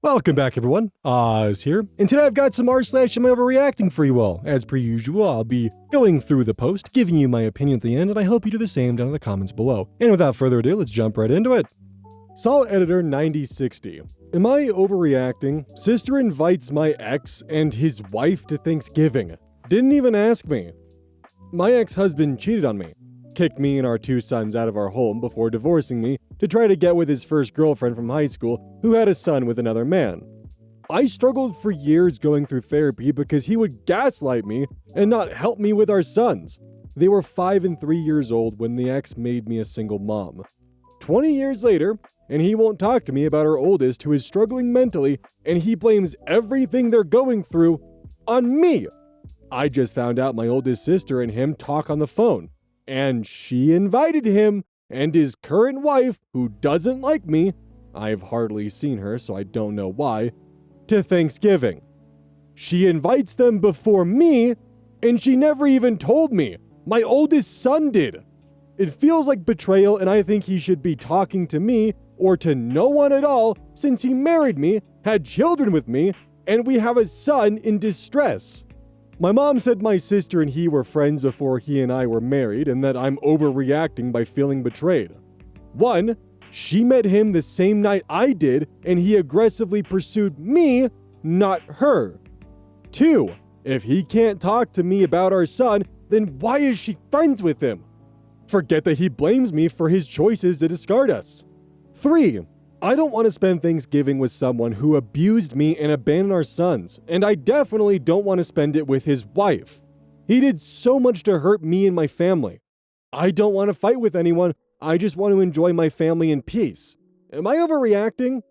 Welcome back, everyone. Oz here, and today I've got some r/AmIOverReacting for you all. As per usual, I'll be going through the post, giving you my opinion at the end, and I hope you do the same down in the comments below. And without further ado, let's jump right into it. Saw Editor 9060. Am I overreacting? Sister invites my ex and his wife to Thanksgiving. Didn't even ask me. My ex-husband cheated on me. Kicked me and our two sons out of our home before divorcing me to try to get with his first girlfriend from high school who had a son with another man. I struggled for years going through therapy because he would gaslight me and not help me with our sons. They were 5 and 3 years old when the ex made me a single mom. 20 years later, and he won't talk to me about our oldest who is struggling mentally, and he blames everything they're going through on me. I just found out my oldest sister and him talk on the phone. And she invited him and his current wife, who doesn't like me, I've hardly seen her so I don't know why, to Thanksgiving. She invites them before me, and she never even told me. My oldest son did. It feels like betrayal, and I think he should be talking to me or to no one at all since he married me, had children with me, and we have a son in distress. My mom said my sister and he were friends before he and I were married and that I'm overreacting by feeling betrayed. 1, she met him the same night I did and he aggressively pursued me, not her. 2, if he can't talk to me about our son, then why is she friends with him? Forget that he blames me for his choices to discard us. 3, I don't want to spend Thanksgiving with someone who abused me and abandoned our sons, and I definitely don't want to spend it with his wife. He did so much to hurt me and my family. I don't want to fight with anyone, I just want to enjoy my family in peace. Am I overreacting?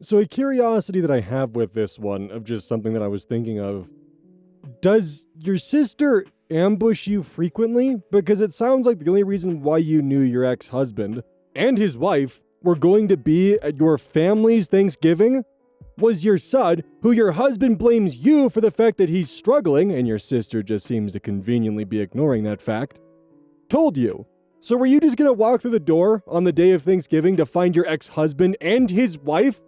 So a curiosity that I have with this one, of just something that I was thinking of, does your sister ambush you frequently? Because it sounds like the only reason why you knew your ex-husband and his wife were going to be at your family's Thanksgiving was your son, who your husband blames you for the fact that he's struggling, and your sister just seems to conveniently be ignoring that fact, told you. So were you just gonna walk through the door on the day of Thanksgiving to find your ex-husband and his wife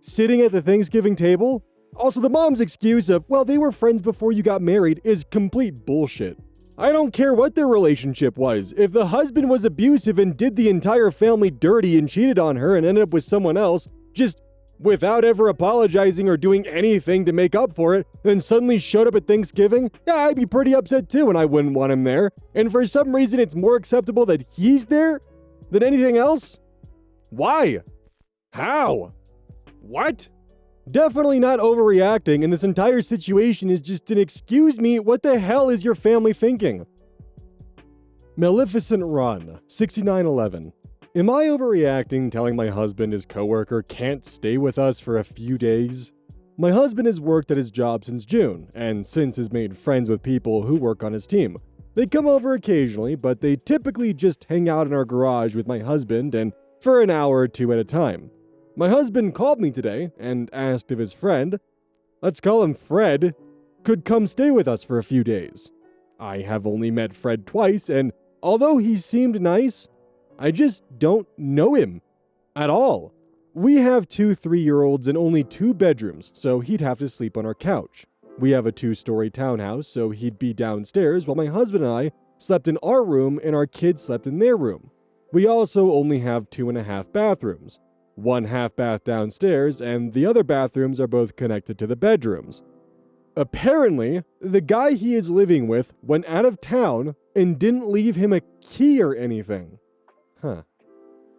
sitting at the Thanksgiving table? Also, the mom's excuse of, well, they were friends before you got married is complete bullshit. I don't care what their relationship was. If the husband was abusive and did the entire family dirty and cheated on her and ended up with someone else, just without ever apologizing or doing anything to make up for it, then suddenly showed up at Thanksgiving, yeah, I'd be pretty upset too and I wouldn't want him there. And for some reason it's more acceptable that he's there than anything else? Why? How? What? Definitely not overreacting, and this entire situation is just an excuse me, what the hell is your family thinking? Maleficent Run, 6911. Am I overreacting telling my husband his coworker can't stay with us for a few days? My husband has worked at his job since June, and since has made friends with people who work on his team. They come over occasionally, but they typically just hang out in our garage with my husband and for an hour or two at a time. My husband called me today and asked if his friend, let's call him Fred, could come stay with us for a few days. I have only met Fred twice, and although he seemed nice, I just don't know him at all. We have 2 3-year-olds and only 2 bedrooms, so he'd have to sleep on our couch. We have a 2-story townhouse, so he'd be downstairs while my husband and I slept in our room and our kids slept in their room. We also only have 2.5 bathrooms. 1 half bath downstairs, and the other bathrooms are both connected to the bedrooms. Apparently, the guy he is living with went out of town and didn't leave him a key or anything.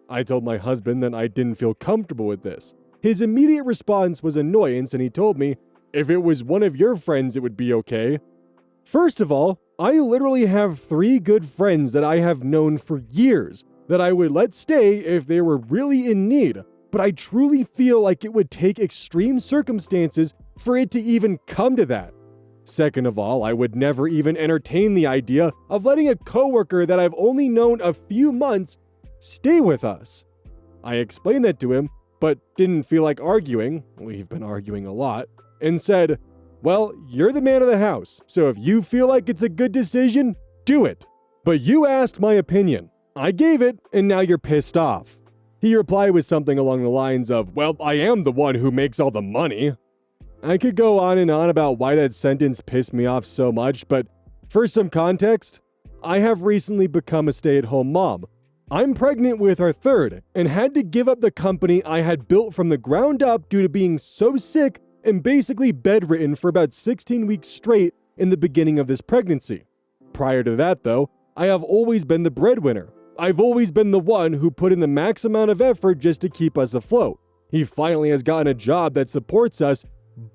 I told my husband that I didn't feel comfortable with this. His immediate response was annoyance, and he told me, if it was one of your friends, it would be okay. First of all, I literally have 3 good friends that I have known for years that I would let stay if they were really in need, but I truly feel like it would take extreme circumstances for it to even come to that. Second of all, I would never even entertain the idea of letting a coworker that I've only known a few months stay with us. I explained that to him, but didn't feel like arguing, we've been arguing a lot, and said, well, you're the man of the house, so if you feel like it's a good decision, do it. But you asked my opinion. I gave it, and now you're pissed off. He replied with something along the lines of, "Well, I am the one who makes all the money." I could go on and on about why that sentence pissed me off so much, but for some context, I have recently become a stay-at-home mom. I'm pregnant with our third and had to give up the company I had built from the ground up due to being so sick and basically bedridden for about 16 weeks straight in the beginning of this pregnancy. Prior to that, though, I have always been the breadwinner. I've always been the one who put in the max amount of effort just to keep us afloat. He finally has gotten a job that supports us,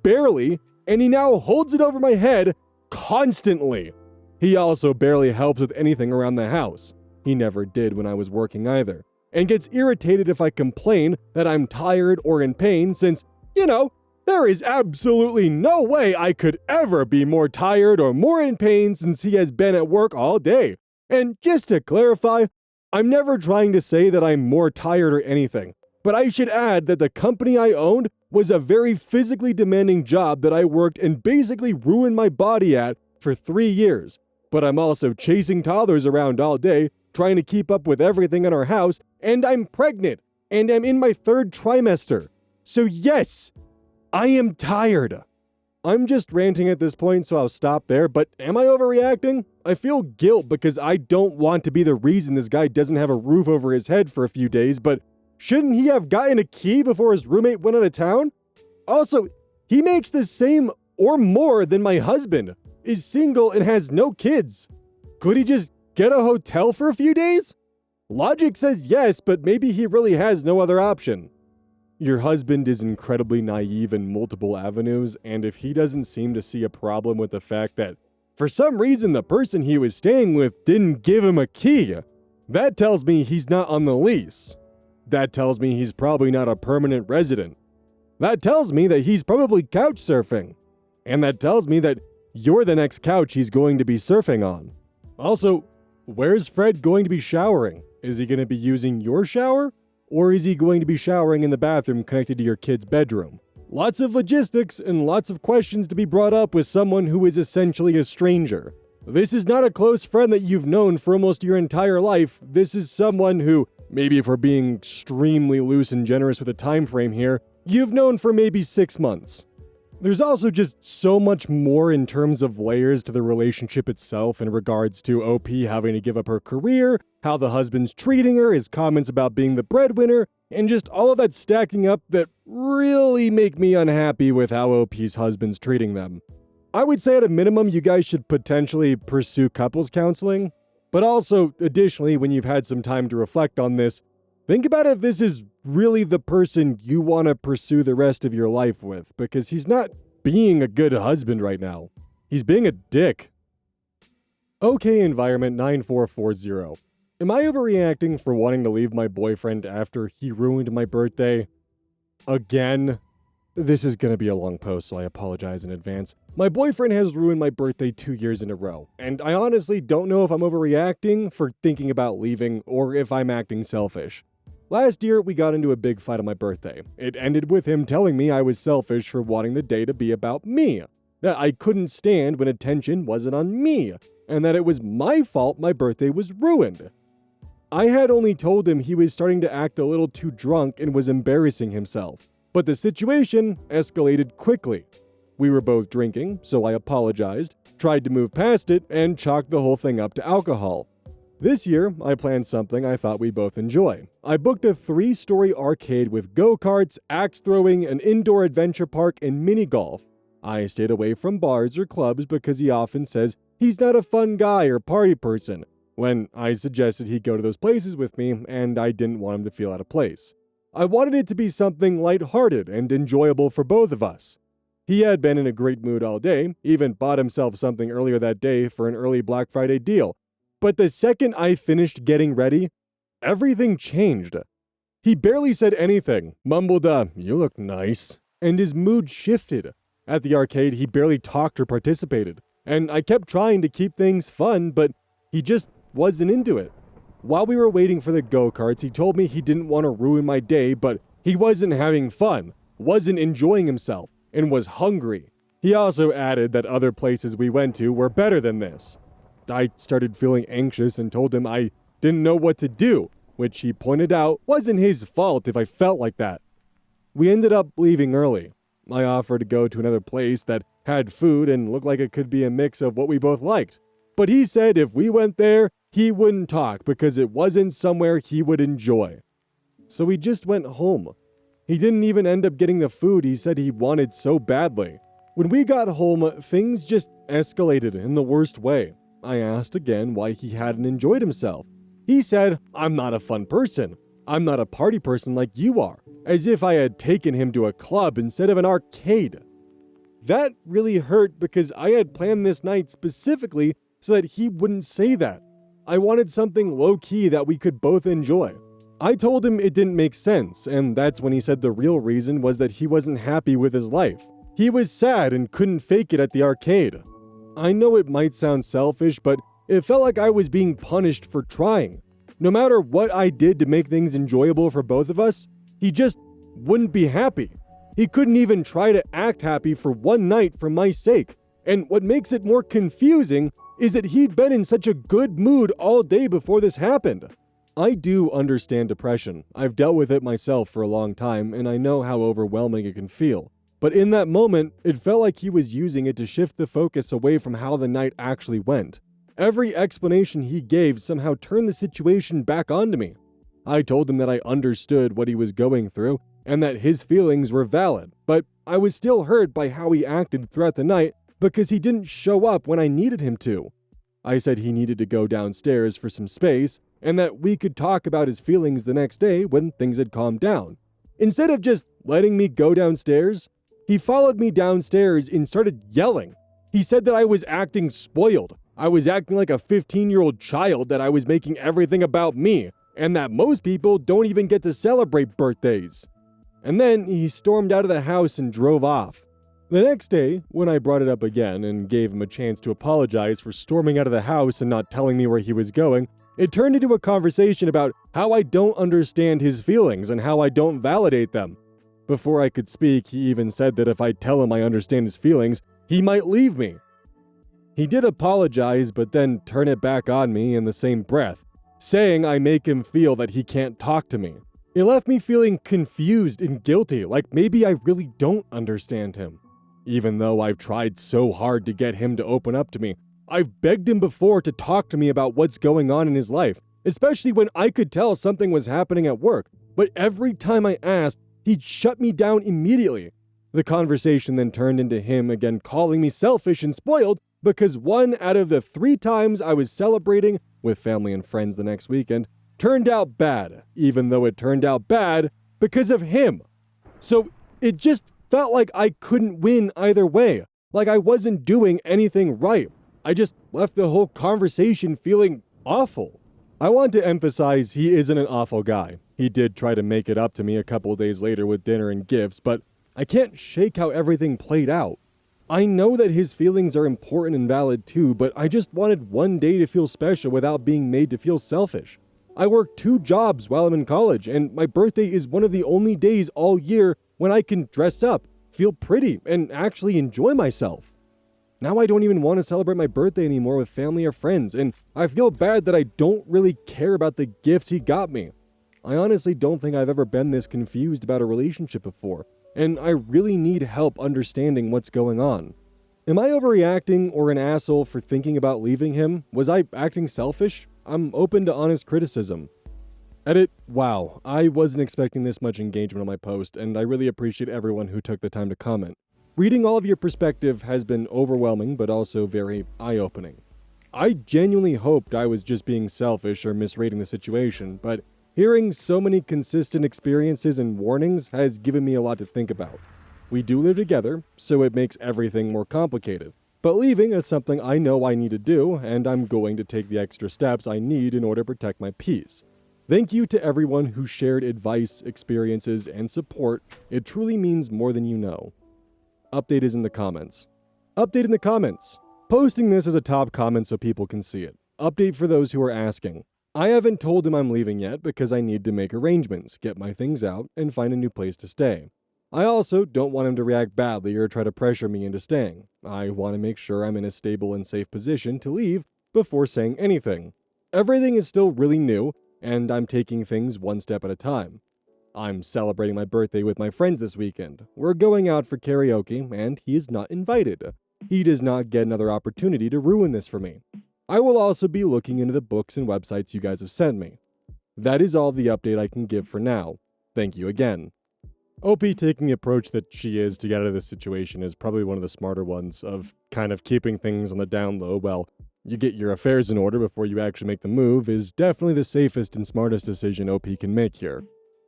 barely, and he now holds it over my head constantly. He also barely helps with anything around the house. He never did when I was working either, and gets irritated if I complain that I'm tired or in pain since, there is absolutely no way I could ever be more tired or more in pain since he has been at work all day. And just to clarify, I'm never trying to say that I'm more tired or anything, but I should add that the company I owned was a very physically demanding job that I worked and basically ruined my body at for 3 years. But I'm also chasing toddlers around all day, trying to keep up with everything in our house, and I'm pregnant, and I'm in my 3rd trimester. So yes, I am tired. I'm just ranting at this point, so I'll stop there, but am I overreacting? I feel guilt because I don't want to be the reason this guy doesn't have a roof over his head for a few days, but shouldn't he have gotten a key before his roommate went out of town? Also, he makes the same or more than my husband, is single and has no kids. Could he just get a hotel for a few days? Logic says yes, but maybe he really has no other option. Your husband is incredibly naive in multiple avenues, and if he doesn't seem to see a problem with the fact that for some reason the person he was staying with didn't give him a key, that tells me he's not on the lease. That tells me he's probably not a permanent resident. That tells me that he's probably couch surfing. And that tells me that you're the next couch he's going to be surfing on. Also, where's Fred going to be showering? Is he going to be using your shower? Or is he going to be showering in the bathroom connected to your kid's bedroom? Lots of logistics and lots of questions to be brought up with someone who is essentially a stranger. This is not a close friend that you've known for almost your entire life. This is someone who, maybe if we're being extremely loose and generous with a time frame here, you've known for maybe 6 months. There's also just so much more in terms of layers to the relationship itself in regards to OP having to give up her career, how the husband's treating her, his comments about being the breadwinner, and just all of that stacking up that really make me unhappy with how OP's husband's treating them. I would say at a minimum you guys should potentially pursue couples counseling, but also additionally when you've had some time to reflect on this, think about if this is really the person you want to pursue the rest of your life with, because he's not being a good husband right now. He's being a dick. OK Environment 9440. Am I overreacting for wanting to leave my boyfriend after he ruined my birthday? Again? This is gonna be a long post, so I apologize in advance. My boyfriend has ruined my birthday 2 years in a row, and I honestly don't know if I'm overreacting for thinking about leaving or if I'm acting selfish. Last year, we got into a big fight on my birthday. It ended with him telling me I was selfish for wanting the day to be about me, that I couldn't stand when attention wasn't on me, and that it was my fault my birthday was ruined. I had only told him he was starting to act a little too drunk and was embarrassing himself, but the situation escalated quickly. We were both drinking, so I apologized, tried to move past it, and chalked the whole thing up to alcohol. This year, I planned something I thought we both enjoy. I booked a 3-story arcade with go-karts, axe throwing, an indoor adventure park, and mini golf. I stayed away from bars or clubs because he often says he's not a fun guy or party person, when I suggested he go to those places with me and I didn't want him to feel out of place. I wanted it to be something lighthearted and enjoyable for both of us. He had been in a great mood all day, even bought himself something earlier that day for an early Black Friday deal. But the second I finished getting ready, everything changed. He barely said anything, mumbled "you look nice," and his mood shifted. At the arcade, he barely talked or participated, and I kept trying to keep things fun, but he just wasn't into it. While we were waiting for the go-karts, he told me he didn't want to ruin my day, but he wasn't having fun, wasn't enjoying himself, and was hungry. He also added that other places we went to were better than this. I started feeling anxious and told him I didn't know what to do. which he pointed out wasn't his fault if I felt like that. We ended up leaving early. I offered to go to another place that had food and looked like it could be a mix of what we both liked. But he said if we went there, he wouldn't talk because it wasn't somewhere he would enjoy. So we just went home. He didn't even end up getting the food he said he wanted so badly. When we got home, things just escalated in the worst way. I asked again why he hadn't enjoyed himself. He said, "I'm not a fun person. I'm not a party person like you are," as if I had taken him to a club instead of an arcade. That really hurt because I had planned this night specifically so that he wouldn't say that. I wanted something low-key that we could both enjoy. I told him it didn't make sense, and that's when he said the real reason was that he wasn't happy with his life. He was sad and couldn't fake it at the arcade. I know it might sound selfish, but it felt like I was being punished for trying. No matter what I did to make things enjoyable for both of us, he just wouldn't be happy. He couldn't even try to act happy for one night for my sake. And what makes it more confusing is that he'd been in such a good mood all day before this happened. I do understand depression. I've dealt with it myself for a long time, and I know how overwhelming it can feel. But in that moment, it felt like he was using it to shift the focus away from how the night actually went. Every explanation he gave somehow turned the situation back onto me. I told him that I understood what he was going through and that his feelings were valid, but I was still hurt by how he acted throughout the night because he didn't show up when I needed him to. I said he needed to go downstairs for some space and that we could talk about his feelings the next day when things had calmed down. Instead of just letting me go downstairs, he followed me downstairs and started yelling. He said that I was acting spoiled. I was acting like a 15-year-old child, that I was making everything about me, and that most people don't even get to celebrate birthdays. And then he stormed out of the house and drove off. The next day, when I brought it up again and gave him a chance to apologize for storming out of the house and not telling me where he was going, it turned into a conversation about how I don't understand his feelings and how I don't validate them. Before I could speak, he even said that if I tell him I understand his feelings, he might leave me. He did apologize, but then turn it back on me in the same breath, saying I make him feel that he can't talk to me. It left me feeling confused and guilty, like maybe I really don't understand him. Even though I've tried so hard to get him to open up to me, I've begged him before to talk to me about what's going on in his life, especially when I could tell something was happening at work. But every time I asked, he'd shut me down immediately. The conversation then turned into him again calling me selfish and spoiled because 1 out of the 3 times I was celebrating with family and friends the next weekend turned out bad, even though it turned out bad because of him. So it just felt like I couldn't win either way, like I wasn't doing anything right. I just left the whole conversation feeling awful. I want to emphasize he isn't an awful guy. He did try to make it up to me a couple days later with dinner and gifts, but I can't shake how everything played out. I know that his feelings are important and valid too, but I just wanted one day to feel special without being made to feel selfish. I work 2 jobs while I'm in college, and my birthday is one of the only days all year when I can dress up, feel pretty, and actually enjoy myself. Now I don't even want to celebrate my birthday anymore with family or friends, and I feel bad that I don't really care about the gifts he got me. I honestly don't think I've ever been this confused about a relationship before, and I really need help understanding what's going on. Am I overreacting or an asshole for thinking about leaving him? Was I acting selfish? I'm open to honest criticism. Edit. Wow, I wasn't expecting this much engagement on my post, and I really appreciate everyone who took the time to comment. Reading all of your perspective has been overwhelming, but also very eye-opening. I genuinely hoped I was just being selfish or misreading the situation, but hearing so many consistent experiences and warnings has given me a lot to think about. We do live together, so it makes everything more complicated. But leaving is something I know I need to do, and I'm going to take the extra steps I need in order to protect my peace. Thank you to everyone who shared advice, experiences, and support. It truly means more than you know. Update is in the comments. Update in the comments. Posting this as a top comment so people can see it. Update for those who are asking. I haven't told him I'm leaving yet because I need to make arrangements, get my things out, and find a new place to stay. I also don't want him to react badly or try to pressure me into staying. I want to make sure I'm in a stable and safe position to leave before saying anything. Everything is still really new, and I'm taking things one step at a time. I'm celebrating my birthday with my friends this weekend. We're going out for karaoke, and he is not invited. He does not get another opportunity to ruin this for me. I will also be looking into the books and websites you guys have sent me. That is all the update I can give for now. Thank you again. OP taking the approach that she is to get out of this situation is probably one of the smarter ones of kind of keeping things on the down low while you get your affairs in order before you actually make the move is definitely the safest and smartest decision OP can make here.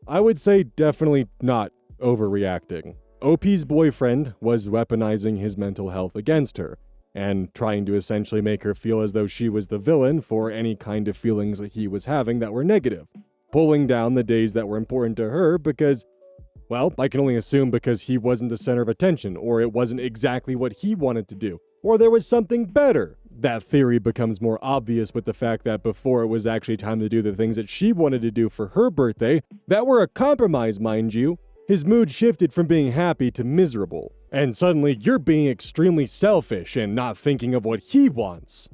I would say definitely not overreacting. OP's boyfriend was weaponizing his mental health against her and trying to essentially make her feel as though she was the villain for any kind of feelings that he was having that were negative, pulling down the days that were important to her because, well, I can only assume because he wasn't the center of attention, or it wasn't exactly what he wanted to do, or there was something better. That theory becomes more obvious with the fact that before it was actually time to do the things that she wanted to do for her birthday, that were a compromise, mind you, his mood shifted from being happy to miserable. And suddenly you're being extremely selfish and not thinking of what he wants.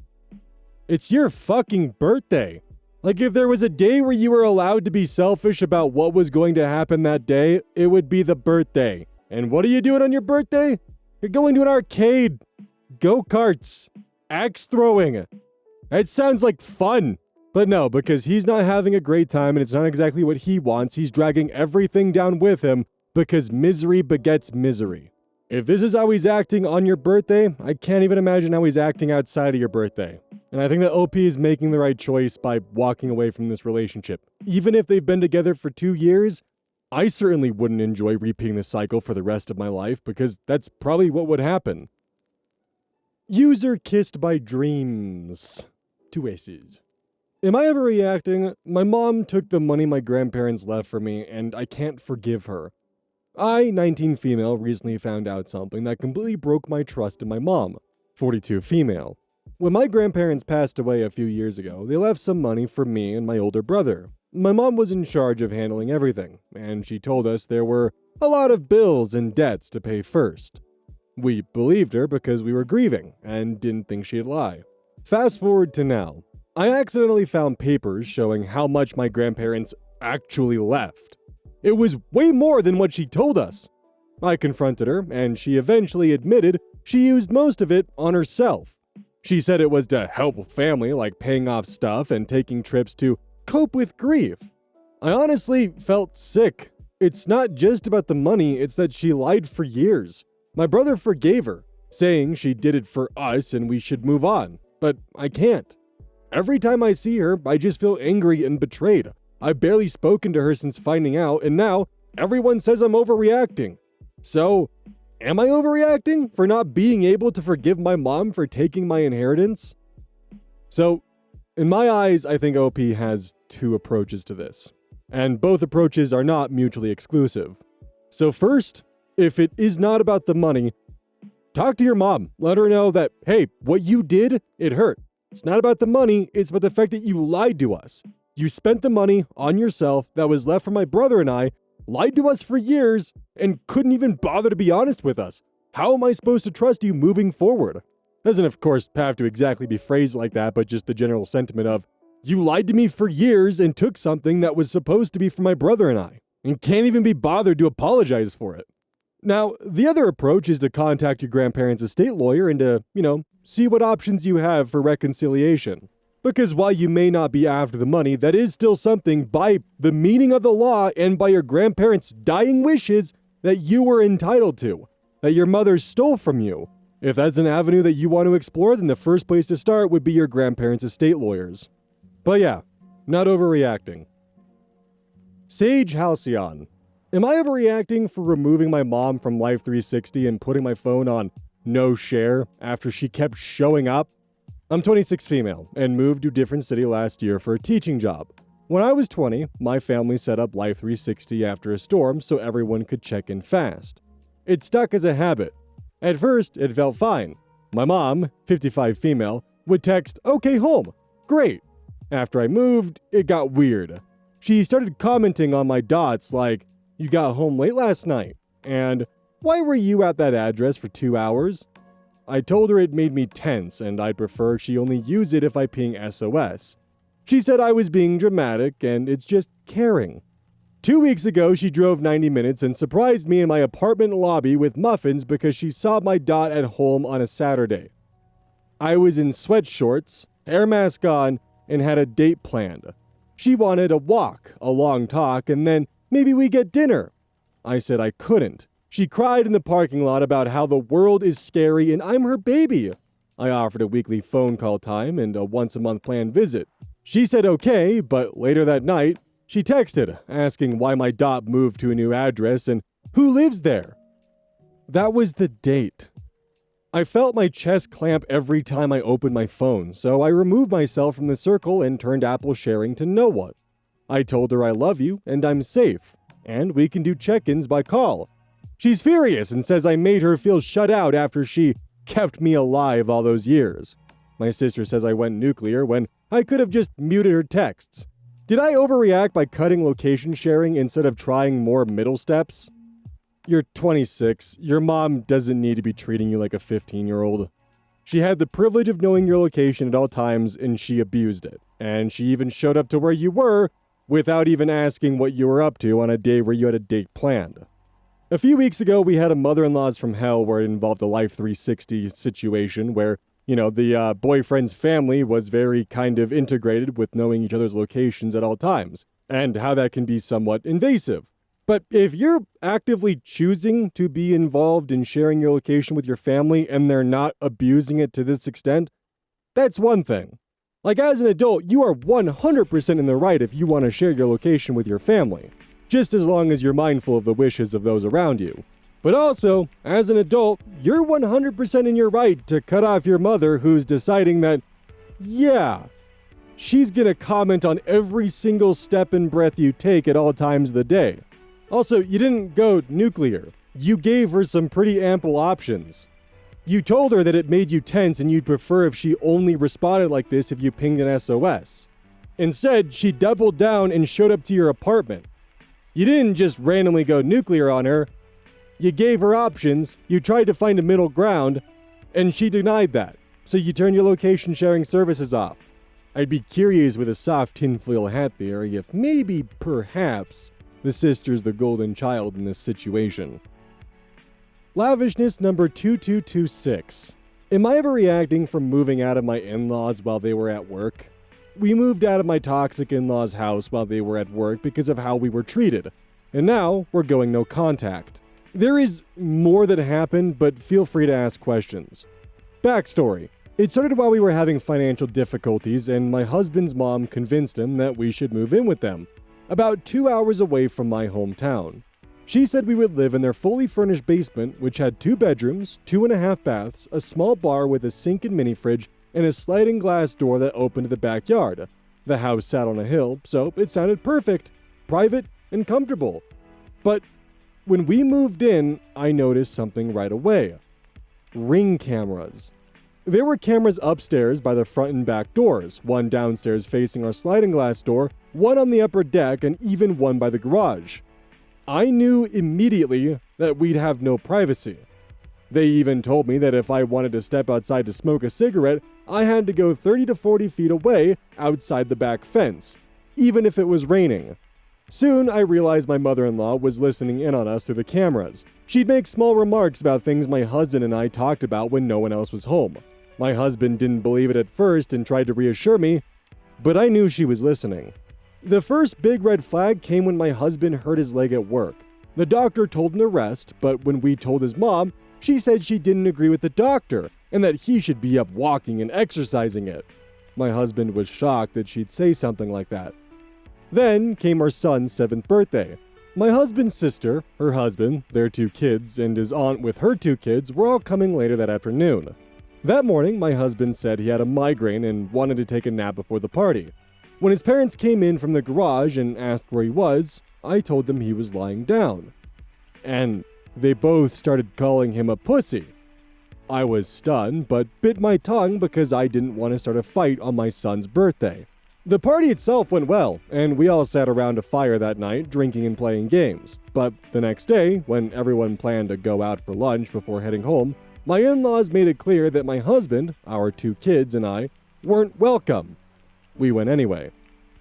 It's your fucking birthday. Like, if there was a day where you were allowed to be selfish about what was going to happen that day, it would be the birthday. And what are you doing on your birthday? You're going to an arcade. Go-karts. Axe throwing. It sounds like fun. But no, because he's not having a great time and it's not exactly what he wants, he's dragging everything down with him because misery begets misery. If this is how he's acting on your birthday, I can't even imagine how he's acting outside of your birthday. And I think that OP is making the right choice by walking away from this relationship. Even if they've been together for 2 years, I certainly wouldn't enjoy repeating the cycle for the rest of my life because that's probably what would happen. User kissed by dreams. 2 A's. Am I ever reacting? My mom took the money my grandparents left for me, and I can't forgive her. I, 19 female, recently found out something that completely broke my trust in my mom, 42 female. When my grandparents passed away a few years ago, they left some money for me and my older brother. My mom was in charge of handling everything, and she told us there were a lot of bills and debts to pay first. We believed her because we were grieving and didn't think she'd lie. Fast forward to now. I accidentally found papers showing how much my grandparents actually left. It was way more than what she told us. I confronted her, and she eventually admitted she used most of it on herself. She said it was to help family, like paying off stuff and taking trips to cope with grief. I honestly felt sick. It's not just about the money, it's that she lied for years. My brother forgave her, saying she did it for us and we should move on, but I can't. Every time I see her, I just feel angry and betrayed. I've barely spoken to her since finding out, and now everyone says I'm overreacting. So, am I overreacting for not being able to forgive my mom for taking my inheritance? So, in my eyes, I think OP has 2 approaches to this, and both approaches are not mutually exclusive. So first, if it is not about the money, talk to your mom. Let her know that, hey, what you did, it hurt. It's not about the money, it's about the fact that you lied to us. You spent the money on yourself that was left for my brother and I, lied to us for years, and couldn't even bother to be honest with us. How am I supposed to trust you moving forward? Doesn't, of course, have to exactly be phrased like that, but just the general sentiment of, you lied to me for years and took something that was supposed to be for my brother and I, and can't even be bothered to apologize for it. Now, the other approach is to contact your grandparents' estate lawyer and to, see what options you have for reconciliation. Because while you may not be after the money, that is still something by the meaning of the law and by your grandparents' dying wishes that you were entitled to, that your mother stole from you. If that's an avenue that you want to explore, then the first place to start would be your grandparents' estate lawyers. But yeah, not overreacting. Sage Halcyon. Am I overreacting for removing my mom from Life 360 and putting my phone on no share after she kept showing up? I'm 26 female and moved to a different city last year for a teaching job. When I was 20, my family set up Life 360 after a storm so everyone could check in fast. It stuck as a habit. At first, it felt fine. My mom, 55 female, would text, "Okay, home. Great." After I moved, it got weird. She started commenting on my dots like, "You got home late last night," and "Why were you at that address for 2 hours?" I told her it made me tense and I'd prefer she only use it if I ping SOS. She said I was being dramatic, and it's just caring. 2 weeks ago, she drove 90 minutes and surprised me in my apartment lobby with muffins because she saw my dot at home on a Saturday. I was in sweatshorts, hair mask on, and had a date planned. She wanted a walk, a long talk, and then maybe we get dinner. I said I couldn't. She cried in the parking lot about how the world is scary and I'm her baby. I offered a weekly phone call time and a once-a-month planned visit. She said okay, but later that night, she texted, asking why my dot moved to a new address and who lives there. That was the date. I felt my chest clamp every time I opened my phone, so I removed myself from the circle and turned Apple sharing to no one. I told her I love you and I'm safe, and we can do check-ins by call. She's furious and says I made her feel shut out after she kept me alive all those years. My sister says I went nuclear when I could have just muted her texts. Did I overreact by cutting location sharing instead of trying more middle steps? You're 26. Your mom doesn't need to be treating you like a 15-year-old. She had the privilege of knowing your location at all times, and she abused it. And she even showed up to where you were without even asking what you were up to on a day where you had a date planned. A few weeks ago, we had a mother-in-law's from hell where it involved a Life 360 situation where, the boyfriend's family was very kind of integrated with knowing each other's locations at all times, and how that can be somewhat invasive. But if you're actively choosing to be involved in sharing your location with your family and they're not abusing it to this extent, that's one thing. Like, as an adult, you are 100% in the right if you want to share your location with your family, just as long as you're mindful of the wishes of those around you. But also, as an adult, you're 100% in your right to cut off your mother who's deciding that, yeah, she's gonna comment on every single step and breath you take at all times of the day. Also, you didn't go nuclear. You gave her some pretty ample options. You told her that it made you tense and you'd prefer if she only responded like this if you pinged an SOS. Instead, she doubled down and showed up to your apartment. You didn't just randomly go nuclear on her. You gave her options, you tried to find a middle ground, and she denied that. So you turned your location sharing services off. I'd be curious with a soft tinfoil hat theory if maybe, perhaps, the sister's the golden child in this situation. Lavishness number 2226. Am I ever reacting from moving out of my in-laws while they were at work? We moved out of my toxic in-laws' house while they were at work because of how we were treated, and now we're going no contact. There is more that happened, but feel free to ask questions. Backstory. It started while we were having financial difficulties, and my husband's mom convinced him that we should move in with them, about 2 hours away from my hometown. She said we would live in their fully furnished basement, which had 2 bedrooms, 2.5 baths, a small bar with a sink and mini fridge, and a sliding glass door that opened to the backyard. The house sat on a hill, so it sounded perfect, private, and comfortable. But when we moved in, I noticed something right away. Ring cameras. There were cameras upstairs by the front and back doors, one downstairs facing our sliding glass door, one on the upper deck, and even one by the garage. I knew immediately that we'd have no privacy. They even told me that if I wanted to step outside to smoke a cigarette, I had to go 30 to 40 feet away outside the back fence, even if it was raining. Soon, I realized my mother-in-law was listening in on us through the cameras. She'd make small remarks about things my husband and I talked about when no one else was home. My husband didn't believe it at first and tried to reassure me, but I knew she was listening. The first big red flag came when my husband hurt his leg at work. The doctor told him to rest, but when we told his mom, she said she didn't agree with the doctor and that he should be up walking and exercising it. My husband was shocked that she'd say something like that. Then came our son's 7th birthday. My husband's sister, her husband, their 2 kids, and his aunt with her 2 kids were all coming later that afternoon. That morning, my husband said he had a migraine and wanted to take a nap before the party. When his parents came in from the garage and asked where he was, I told them he was lying down. And they both started calling him a pussy. I was stunned, but bit my tongue because I didn't want to start a fight on my son's birthday. The party itself went well, and we all sat around a fire that night, drinking and playing games. But the next day, when everyone planned to go out for lunch before heading home, my in-laws made it clear that my husband, our 2 kids, and I weren't welcome. We went anyway.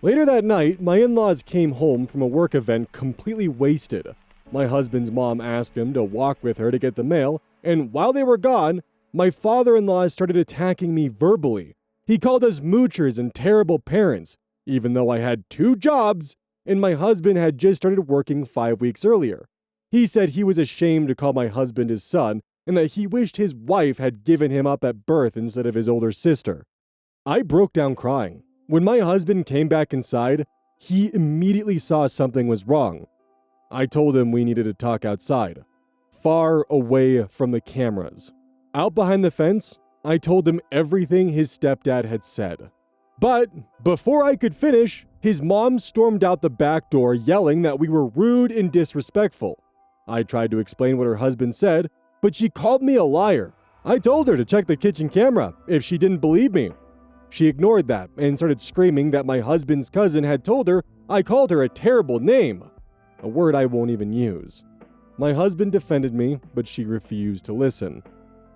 Later that night, my in-laws came home from a work event completely wasted. My husband's mom asked him to walk with her to get the mail, and while they were gone, my father-in-law started attacking me verbally. He called us moochers and terrible parents, even though I had 2 jobs and my husband had just started working 5 weeks earlier. He said he was ashamed to call my husband his son and that he wished his wife had given him up at birth instead of his older sister. I broke down crying. When my husband came back inside, he immediately saw something was wrong. I told him we needed to talk outside, far away from the cameras. Out behind the fence, I told him everything his stepdad had said. But before I could finish, his mom stormed out the back door yelling that we were rude and disrespectful. I tried to explain what her husband said, but she called me a liar. I told her to check the kitchen camera if she didn't believe me. She ignored that and started screaming that my husband's cousin had told her I called her a terrible name, a word I won't even use. My husband defended me, but she refused to listen.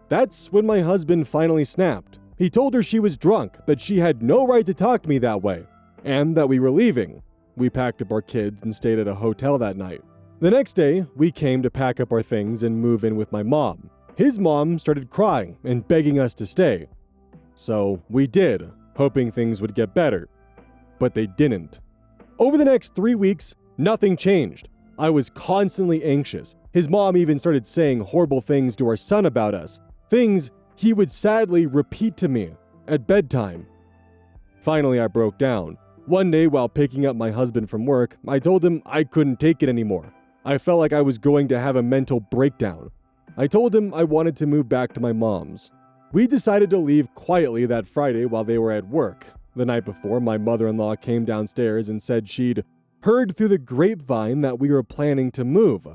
That's when my husband finally snapped. He told her she was drunk, that she had no right to talk to me that way, and that we were leaving. We packed up our kids and stayed at a hotel that night. The next day, we came to pack up our things and move in with my mom. His mom started crying and begging us to stay. So we did, hoping things would get better. But they didn't. Over the next 3 weeks, nothing changed. I was constantly anxious. His mom even started saying horrible things to our son about us. Things he would sadly repeat to me at bedtime. Finally, I broke down. One day while picking up my husband from work, I told him I couldn't take it anymore. I felt like I was going to have a mental breakdown. I told him I wanted to move back to my mom's. We decided to leave quietly that Friday while they were at work. The night before, my mother-in-law came downstairs and said she'd heard through the grapevine that we were planning to move.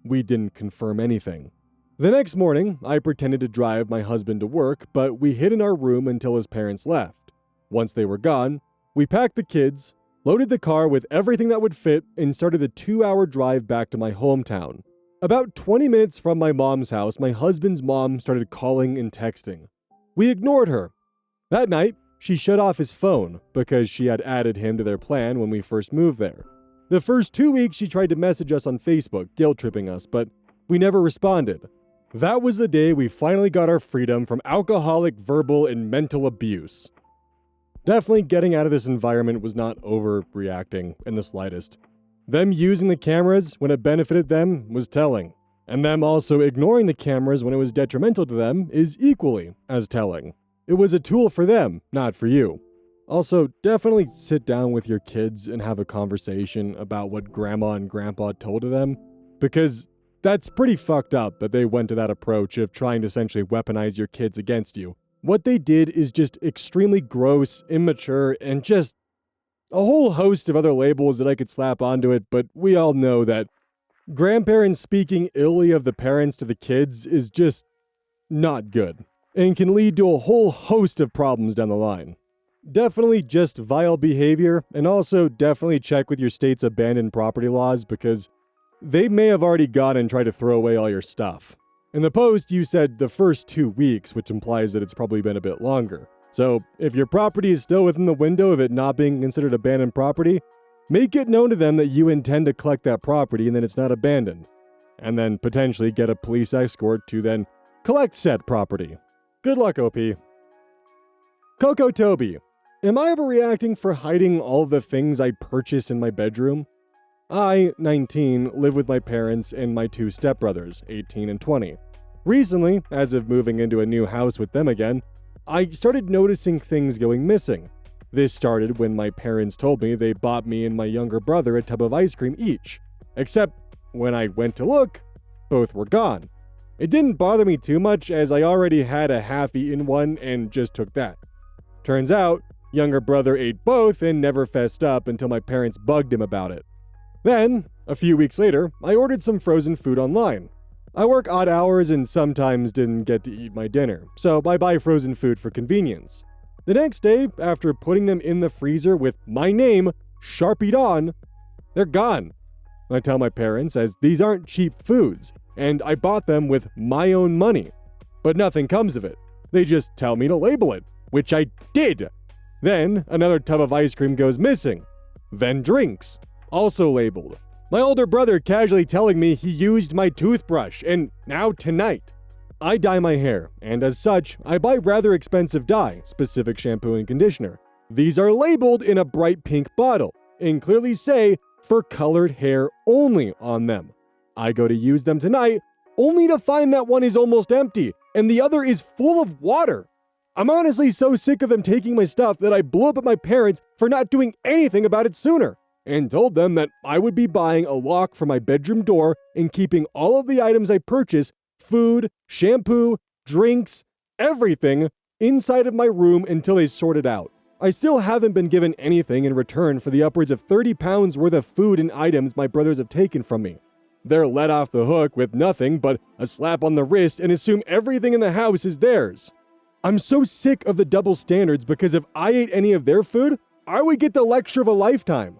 We didn't confirm anything. The next morning, I pretended to drive my husband to work, but we hid in our room until his parents left. Once they were gone, we packed the kids, loaded the car with everything that would fit, and started the 2-hour drive back to my hometown. About 20 minutes from my mom's house, my husband's mom started calling and texting. We ignored her. That night, she shut off his phone because she had added him to their plan when we first moved there. The first 2 weeks, she tried to message us on Facebook, guilt-tripping us, but we never responded. That was the day we finally got our freedom from alcoholic, verbal, and mental abuse. Definitely getting out of this environment was not overreacting in the slightest. Them using the cameras when it benefited them was telling, and them also ignoring the cameras when it was detrimental to them is equally as telling. It was a tool for them, not for you. Also, definitely sit down with your kids and have a conversation about what grandma and grandpa told to them, because that's pretty fucked up that they went to that approach of trying to essentially weaponize your kids against you. What they did is just extremely gross, immature, and just a whole host of other labels that I could slap onto it, but we all know that grandparents speaking illy of the parents to the kids is just not good, and can lead to a whole host of problems down the line. Definitely just vile behavior, and also definitely check with your state's abandoned property laws because they may have already gone and tried to throw away all your stuff. In the post, you said the first 2 weeks, which implies that it's probably been a bit longer. So, if your property is still within the window of it not being considered abandoned property, make it known to them that you intend to collect that property and that it's not abandoned. And then potentially get a police escort to then collect said property. Good luck, OP. Coco Toby. Am I overreacting for hiding all of the things I purchase in my bedroom? I, 19, live with my parents and my 2 stepbrothers, 18 and 20. Recently, as of moving into a new house with them again, I started noticing things going missing. This started when my parents told me they bought me and my younger brother a tub of ice cream each. Except, when I went to look, both were gone. It didn't bother me too much as I already had a half-eaten one and just took that. Turns out, younger brother ate both and never fessed up until my parents bugged him about it. Then, a few weeks later, I ordered some frozen food online. I work odd hours and sometimes didn't get to eat my dinner, so I buy frozen food for convenience. The next day, after putting them in the freezer with my name Sharpied on, they're gone. I tell my parents as these aren't cheap foods, and I bought them with my own money. But nothing comes of it. They just tell me to label it, which I did. Then, another tub of ice cream goes missing. Then drinks, also labeled. My older brother casually telling me he used my toothbrush, and now tonight. I dye my hair, and as such, I buy rather expensive dye, specific shampoo and conditioner. These are labeled in a bright pink bottle, and clearly say, for colored hair only on them. I go to use them tonight, only to find that one is almost empty, and the other is full of water. I'm honestly so sick of them taking my stuff that I blew up at my parents for not doing anything about it sooner, and told them that I would be buying a lock for my bedroom door and keeping all of the items I purchase, food, shampoo, drinks, everything, inside of my room until they sort it out. I still haven't been given anything in return for the upwards of 30 pounds worth of food and items my brothers have taken from me. They're let off the hook with nothing but a slap on the wrist and assume everything in the house is theirs. I'm so sick of the double standards because if I ate any of their food, I would get the lecture of a lifetime.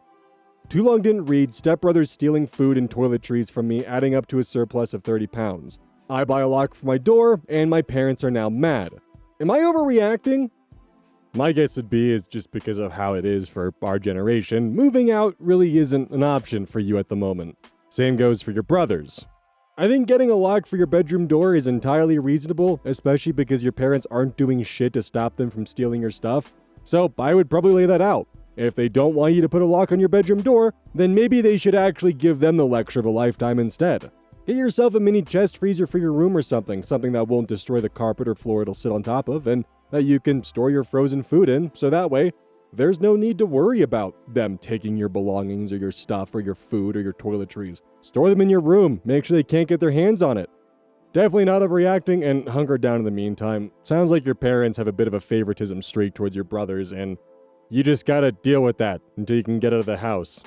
Too long didn't read, stepbrothers stealing food and toiletries from me, adding up to a surplus of 30 pounds. I buy a lock for my door, and my parents are now mad. Am I overreacting? My guess would be is just because of how it is for our generation, moving out really isn't an option for you at the moment. Same goes for your brothers. I think getting a lock for your bedroom door is entirely reasonable, especially because your parents aren't doing shit to stop them from stealing your stuff. So I would probably lay that out. If they don't want you to put a lock on your bedroom door, then maybe they should actually give them the lecture of a lifetime instead. Get yourself a mini chest freezer for your room or something that won't destroy the carpet or floor it'll sit on top of, and that you can store your frozen food in, so that way, there's no need to worry about them taking your belongings or your stuff or your food or your toiletries. Store them in your room, make sure they can't get their hands on it. Definitely not overreacting, and hunker down in the meantime. Sounds like your parents have a bit of a favoritism streak towards your brothers, and you just gotta deal with that until you can get out of the house.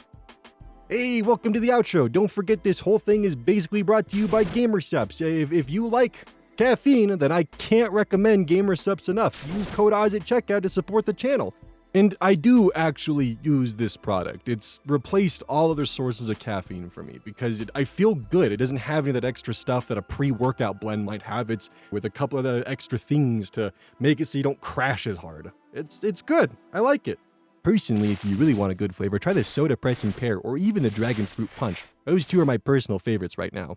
Hey, welcome to the outro. Don't forget this whole thing is basically brought to you by Gamersupps. If you like caffeine, then I can't recommend Gamersupps enough. Use code OZ at checkout to support the channel. And I do actually use this product. It's replaced all other sources of caffeine for me because I feel good. It doesn't have any of that extra stuff that a pre-workout blend might have. It's with a couple of the extra things to make it so you don't crash as hard. It's good. I like it. Personally, if you really want a good flavor, try the Soda Pressing Pear or even the Dragon Fruit Punch. Those two are my personal favorites right now.